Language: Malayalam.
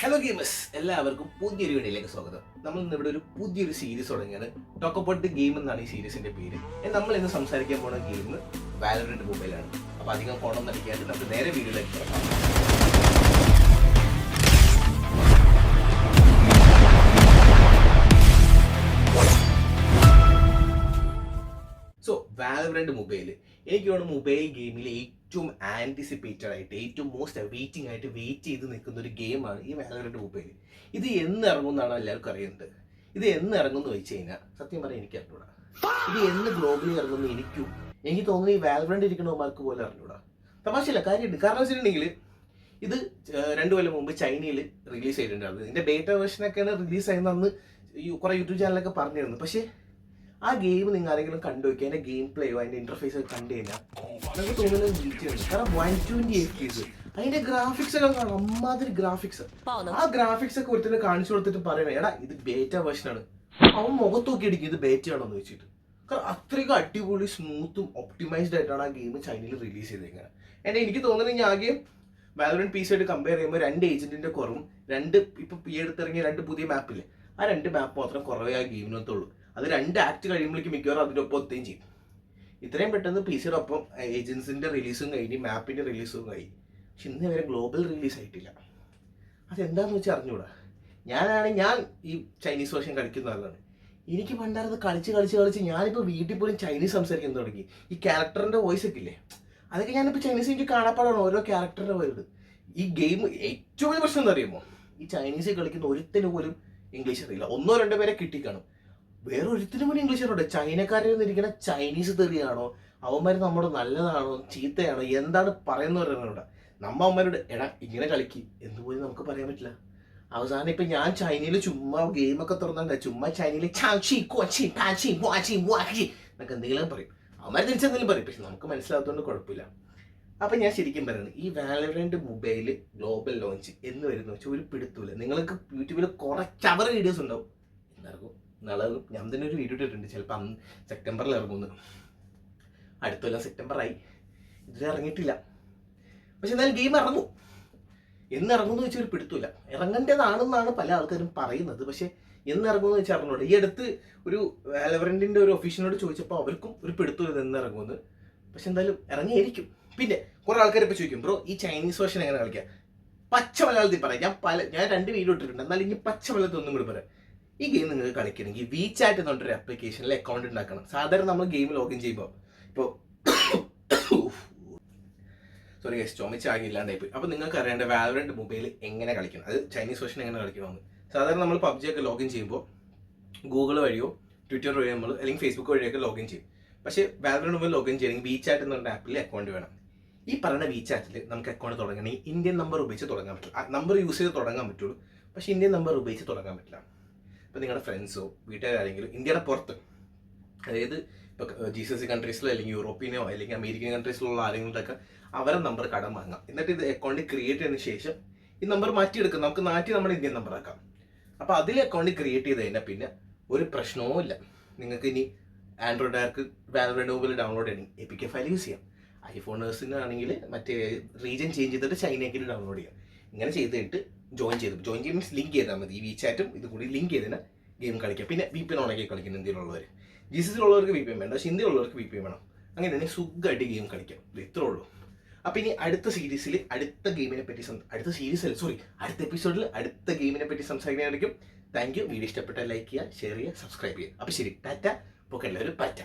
ഹലോ ഗെയിമേഴ്സ്, എല്ലാവർക്കും പുതിയൊരു വീഡിയോയിലേക്ക് സ്വാഗതം. നമ്മൾ ഇന്ന് ഇവിടെ ഒരു പുതിയൊരു സീരീസ് തുടങ്ങിയാണ്. ടോക്ക് അബൌട്ട് ദി ഗെയിം എന്നാണ് ഈ സീരീസിന്റെ പേര്. നമ്മൾ ഇന്ന് സംസാരിക്കാൻ പോകുന്ന ഗെയിം വാലറന്റ് മൊബൈലാണ്. അപ്പോൾ അധികം കോണം നടിക്കാണ്ട് നമുക്ക് നേരെ വീഡിയോയിലേക്ക് പോകാം. സോ വാലറന്റ് മൊബൈൽ എനിക്ക് തോന്നുന്നു മൊബൈൽ ഗെയിമിൽ ഏറ്റവും ആൻറ്റിസിപ്പേറ്റഡ് ആയിട്ട് ഏറ്റവും മോസ്റ്റ് വെയിറ്റിംഗ് ആയിട്ട് വെയിറ്റ് ചെയ്ത് നിൽക്കുന്ന ഒരു ഗെയിമാണ് ഈ വാലറന്റ് മൊബൈൽ. ഇത് എന്ന് ഇറങ്ങുമെന്നാണ് എല്ലാവർക്കും അറിയുന്നത്. ഇത് എന്ന് ഇറങ്ങുമെന്ന് വെച്ച് കഴിഞ്ഞാൽ സത്യം പറയാൻ എനിക്ക് അറിഞ്ഞൂടാ. ഇത് എന്ന് ഗ്ലോബലി ഇറങ്ങുന്നു എനിക്ക് തോന്നുന്നു ഈ വാലറന്റ് ഇരിക്കണമാർക്ക് പോലും അറിഞ്ഞൂടാ. തമാശയില്ല, കാര്യമുണ്ട്. കാരണം വെച്ചിട്ടുണ്ടെങ്കിൽ ഇത് 2 കൊല്ലം മുമ്പ് ചൈനയിൽ റിലീസ് ചെയ്തിട്ടുണ്ടായിരുന്നു. ഇതിൻ്റെ ബേറ്റ വേർഷനൊക്കെയാണ് റിലീസ് ചെയ്യുന്ന അന്ന് കുറേ യൂട്യൂബ് ചാനലൊക്കെ പറഞ്ഞിരുന്നു. പക്ഷേ ആ ഗെയിം നിങ്ങൾ ആരെങ്കിലും കണ്ടു നോക്കി അതിൻ്റെ ഗെയിം പ്ലേയോ അതിൻ്റെ ഇൻ്റർഫേസ് ഒക്കെ കണ്ടു കഴിഞ്ഞാൽ നമുക്ക് തോന്നുന്നത് വീട്ടിലുണ്ട്. കാരണം 120 FPS അതിൻ്റെ ഗ്രാഫിക്സ് ഒക്കെ കാണാം. അമ്മാതിരി ഗ്രാഫിക്സ്. ആ ഗ്രാഫിക്സ് ഒക്കെ ഒരുത്തിന് കാണിച്ചു കൊടുത്തിട്ട് പറയണേ, എടാ ഇത് ബേറ്റ വേർഷനാണ്. അവൻ മുഖത്തൊക്കെ അടിക്കും ഇത് ബേറ്റ ആണോ എന്ന് വെച്ചിട്ട്. കാരണം അത്രയ്ക്ക് അടിപൊളി സ്മൂത്തും ഒപ്റ്റിമൈസ്ഡ് ആയിട്ടാണ് ആ ഗെയിം ചൈനയിൽ റിലീസ് ചെയ്തേക്കുന്നത്. എനിക്ക് തോന്നുന്നത് ഞാൻ ആകെ വാലറന്റ് പീസ് ആയിട്ട് കമ്പയർ ചെയ്യുമ്പോൾ 2 ഏജന്റിന്റെ കുറവും ഇപ്പോൾ ഈ അടുത്തിറങ്ങിയ 2 പുതിയ മാപ്പില്ലേ, ആ 2 മാപ്പ് മാത്രം കുറവേ ആ ഗെയിമിനകത്തുള്ളൂ. അത് 2 ആക്ട് കഴിയുമ്പോഴേക്കും മിക്കവാറും അതിൻ്റെ ഒപ്പം ഒത്തുകയും ചെയ്യും. ഇത്രയും പെട്ടെന്ന് പി സിയുടെ ഒപ്പം ഏജൻസിൻ്റെ റിലീസും കഴിഞ്ഞ് മാപ്പിൻ്റെ റിലീസും കഴിഞ്ഞു. പക്ഷെ ഇന്ന് വരെ ഗ്ലോബൽ റിലീസ് ആയിട്ടില്ല. അതെന്താണെന്ന് വെച്ചാൽ അറിഞ്ഞൂടാ. ഞാൻ ഈ ചൈനീസ് വേർഷൻ കളിക്കുന്ന ആളാണ്. എനിക്ക് പണ്ടായിരുന്നത് കളിച്ച് ഞാനിപ്പോൾ വീട്ടിൽ പോലും ചൈനീസ് സംസാരിക്കാൻ തുടങ്ങി. ഈ ക്യാരക്ടറിൻ്റെ വോയിസ് ഒക്കെ ഇല്ലേ, അതൊക്കെ ഞാനിപ്പോൾ ചൈനീസ് എനിക്ക് കാണാപ്പാടാണ് ഓരോ ക്യാരക്ടറിൻ്റെ വരുന്നത്. ഈ ഗെയിം ഏറ്റവും വലിയ പ്രശ്നം എന്താ അറിയുമോ, ഈ ചൈനീസ് കളിക്കുന്ന ഒരുത്തിന് പോലും ഇംഗ്ലീഷ് അറിയില്ല. 1-2 പേരെ കിട്ടിക്കാണും. വേറെ ഒരുത്തിനും പോലും ഇംഗ്ലീഷ് അറിയട്ടെ. ചൈനക്കാരിൽ നിന്നിരിക്കുന്ന ചൈനീസ് തെറിയാണോ, അവന്മാർ നമ്മുടെ നല്ലതാണോ ചീത്തയാണോ എന്താണ് പറയുന്നവരുടെ നമ്മ അവന്മാരോട് എടാ ഇങ്ങനെ കളിക്ക് എന്ന് പോലും നമുക്ക് പറയാൻ പറ്റില്ല. അവസാനം ഇപ്പം ഞാൻ ചൈനയിൽ ചുമ്മാ ഗെയിമൊക്കെ തുറന്നുണ്ട് ചുമ്മാ ചൈനയിൽ എന്നൊക്കെ എന്തെങ്കിലും പറയും. അവന്മാർ തിരിച്ചെന്തെങ്കിലും പറയും, പക്ഷെ നമുക്ക് മനസ്സിലാത്തതുകൊണ്ട് കുഴപ്പമില്ല. അപ്പം ഞാൻ ശരിക്കും പറയുന്നത് ഈ വാലറന്റ് മൊബൈൽ ഗ്ലോബൽ ലോഞ്ച് എന്ന് വരുന്ന വെച്ചാൽ ഒരു പിടുത്തൂല. നിങ്ങൾക്ക് യൂട്യൂബിൽ കുറച്ചവർ വീഡിയോസ് ഉണ്ടാവും. എന്തായിരിക്കും നാളെ ഞാൻ തന്നെ ഒരു വീഡിയോ ഇട്ടിട്ടുണ്ട്. ചിലപ്പോൾ സെപ്റ്റംബറിൽ ഇറങ്ങുന്നു. അടുത്ത കൊല്ലം സെപ്റ്റംബറായി, ഇതിൽ ഇറങ്ങിയിട്ടില്ല. പക്ഷെ എന്നാലും ഗെയിം ഇറങ്ങും. എന്ന് ഇറങ്ങുമെന്ന് വെച്ചാൽ ഒരു പിടുത്തൂല. ഇറങ്ങേണ്ടതാണെന്നാണ് പല ആൾക്കാരും പറയുന്നത്. പക്ഷെ എന്ന് ഇറങ്ങുമെന്ന് വെച്ചാൽ അറിഞ്ഞൂടെ. ഈ അടുത്ത് ഒരു വാലറന്റിൻ്റെ ഒരു ഒഫീഷ്യനോട് ചോദിച്ചപ്പോൾ അവർക്കും ഒരു പിടുത്തൂല എന്ന് ഇറങ്ങുമെന്ന്. പക്ഷെ എന്തായാലും ഇറങ്ങിയായിരിക്കും. പിന്നെ കുറേ ആൾക്കാർ ഇപ്പോൾ ചോദിക്കും, ബ്രോ ഈ ചൈനീസ് വേർഷൻ എങ്ങനെ കളിക്കാം? പച്ച മലയാളത്തിൽ പറയാം. ഞാൻ 2 വീഡിയോ ഇട്ടിട്ടുണ്ട്. എന്നാൽ ഇനി പച്ച മലയാളത്തിൽ ഒന്നും കൂടി പറയാം. ഈ ഗെയിം നിങ്ങൾക്ക് കളിക്കണമെങ്കിൽ വിചാറ്റ് എന്ന് പറഞ്ഞൊരു ആപ്ലിക്കേഷനിൽ അക്കൗണ്ട് ഉണ്ടാക്കണം. സാധാരണ നമ്മൾ ഗെയിം ലോഗിൻ ചെയ്യുമ്പോൾ സോറി ഗൈസ്, ചുമച്ചാകില്ലാണ്ടായിപ്പോയി. അപ്പോൾ നിങ്ങൾക്ക് അറിയേണ്ട വാലറന്റ് മൊബൈൽ എങ്ങനെ കളിക്കണം, അത് ചൈനീസ് വേർഷൻ എങ്ങനെ കളിക്കണമെന്ന്. സാധാരണ നമ്മൾ PUBG ഒക്കെ ലോഗിൻ ചെയ്യുമ്പോൾ ഗൂഗിൾ വഴിയോ ട്വിറ്റർ വഴിയോ നമ്മൾ അല്ലെങ്കിൽ ഫേസ്ബുക്ക് വഴിയൊക്കെ ലോഗിൻ ചെയ്യും. പക്ഷേ വാലറന്റ് മൊബൈൽ ലോഗിൻ ചെയ്യണമെങ്കിൽ വിചാറ്റ് എന്ന് പറഞ്ഞ ആപ്പിൽ അക്കൗണ്ട് വേണം. ഈ പറയുന്ന വിചാറ്റിൽ നമുക്ക് അക്കൗണ്ട് തുടങ്ങണമെങ്കിൽ ഇന്ത്യൻ നമ്പർ ഉപയോഗിച്ച് തുടങ്ങാൻ പറ്റില്ല. നമ്പർ യൂസ് ചെയ്ത് തുടങ്ങാൻ പറ്റുള്ളൂ, പക്ഷേ ഇന്ത്യൻ നമ്പർ ഉപയോഗിച്ച് തുടങ്ങാൻ പറ്റില്ല. ഇപ്പോൾ നിങ്ങളുടെ ഫ്രണ്ട്സോ വീട്ടുകാരെങ്കിലും ഇന്ത്യയുടെ പുറത്ത്, അതായത് ഇപ്പോൾ GCC കൺട്രീസിലോ അല്ലെങ്കിൽ യൂറോപ്പിയനോ അല്ലെങ്കിൽ അമേരിക്കൻ കൺട്രീസിലുള്ള ആരെങ്കിലുമൊക്കെ അവരെ നമ്പർ കടം വാങ്ങാം. എന്നിട്ട് ഇത് അക്കൗണ്ട് ക്രിയേറ്റ് ചെയ്തതിന് ശേഷം ഈ നമ്പർ മാറ്റിയെടുക്കാം. നമുക്ക് മാറ്റി നമ്മുടെ ഇന്ത്യൻ നമ്പർ ആക്കാം. അപ്പോൾ അതിൽ അക്കൗണ്ട് ക്രിയേറ്റ് ചെയ്ത് കഴിഞ്ഞാൽ പിന്നെ ഒരു പ്രശ്നവും ഇല്ല. നിങ്ങൾക്ക് ഇനി ആൻഡ്രോയിഡുകാർക്ക് വാലറന്റ് മൊബൈൽ ഡൗൺലോഡ് ചെയ്യണമെങ്കിൽ APK ഫയൽ യൂസ് ചെയ്യാം. ഐഫോണേഴ്സിനാണെങ്കിൽ മറ്റേ റീജിയൻ ചേഞ്ച് ചെയ്തിട്ട് ചൈനയ്ക്ക് ഡൗൺലോഡ് ചെയ്യാം. ഇങ്ങനെ ചെയ്തിട്ട് ജോയിൻ ചെയ്യുമ്പോൾ മീൻസ് ലിങ്ക് ചെയ്താൽ മതി. ഈ വിചാറ്റും ഇത് കൂടി ലിങ്ക് ചെയ്തതിന് ഗെയിം കളിക്കാം. പിന്നെ VPN ഓണാക്കി കളിക്കുന്ന ഇന്ത്യയിലുള്ളവർ. GCC-ലുള്ളവർക്ക് VPN വേണ്ട, പക്ഷേ ഇന്ത്യയിലുള്ളവർക്ക് VPN വേണം. അങ്ങനെയാണെങ്കിൽ സുഖമായിട്ട് ഗെയിം കളിക്കാം. ഇത് ഇത്രേ ഉള്ളൂ. അപ്പോൾ ഇനി അടുത്ത സീരീസിൽ അടുത്ത ഗെയിമിനെ പറ്റി അടുത്ത എപ്പിസോഡിൽ അടുത്ത ഗെയിമിനെ പറ്റി സംസാരിക്കാനായിരിക്കും. Thank you. വീഡിയോ ഇഷ്ടപ്പെട്ടാൽ ലൈക്ക് ചെയ്യുക, ഷെയർ ചെയ്യുക, സബ്സ്ക്രൈബ് ചെയ്യുക. അപ്പോൾ ശരി, ടാറ്റ. അപ്പോൾ എല്ലാവരും പറ്റ.